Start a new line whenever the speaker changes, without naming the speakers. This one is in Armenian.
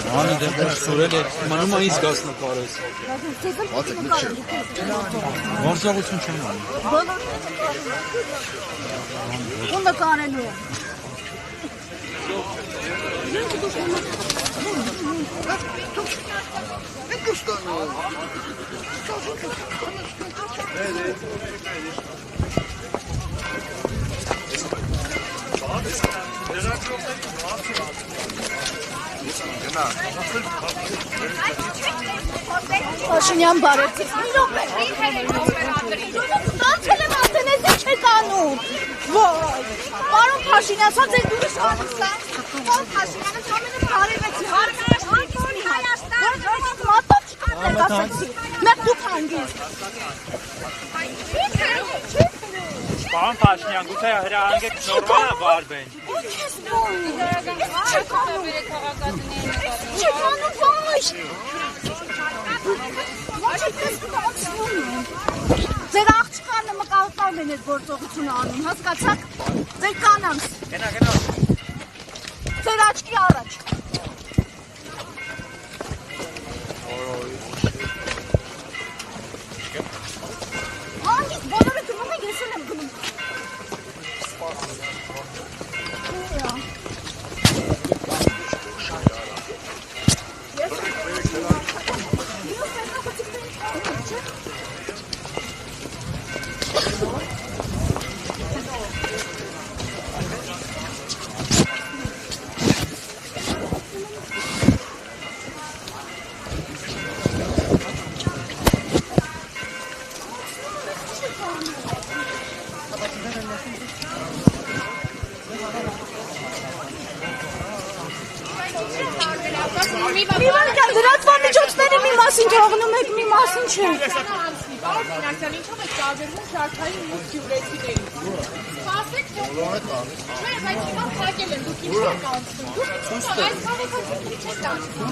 Անի դեպի սուրել է, մնում է ինձ գասնը կարես։ Վարզաղություն չեմ անի։
Ոնը կանելու։ Փաշինյան բարեցիկ, մի րոպե։ Ստանցել եմ ասել, ես ինչ եք անում։ Ոյ, պարոն Փաշինյան, սա ձեր դուրս անուսա։ Պարոն Փաշինյանը ամենը բարևեցի, հարմարաշտի Հայաստան, մատով չկարներ ասեցի, մեկ դուք հանգիստ։
Պարոն Փաշինյան, գուցե հրահանգեք նորմալ վարվեն։
Ինչ ես բոնում, չեք անում, ոչ։ Ձեր աղջկանը մկալկալն են այդ գործողությունը անում, հասկացաք, ձեր կանանց, ձեր աչքի առաջ։ Հանգիստ, բոլորը գնում են, ես էլ եմ գնում։ Լրատվան միջոցների մի մասին թողնում եք, մի մասին չէ։
Պարոն Մինասյան, ինչով եք տարբերվում շարքային ու գյուղրեցիների։ Սպասեք, չէ, բայց հիմա փակել են, դուք ինչ եք անցնում։ Դուք այս բանը քիչ եք անցնում։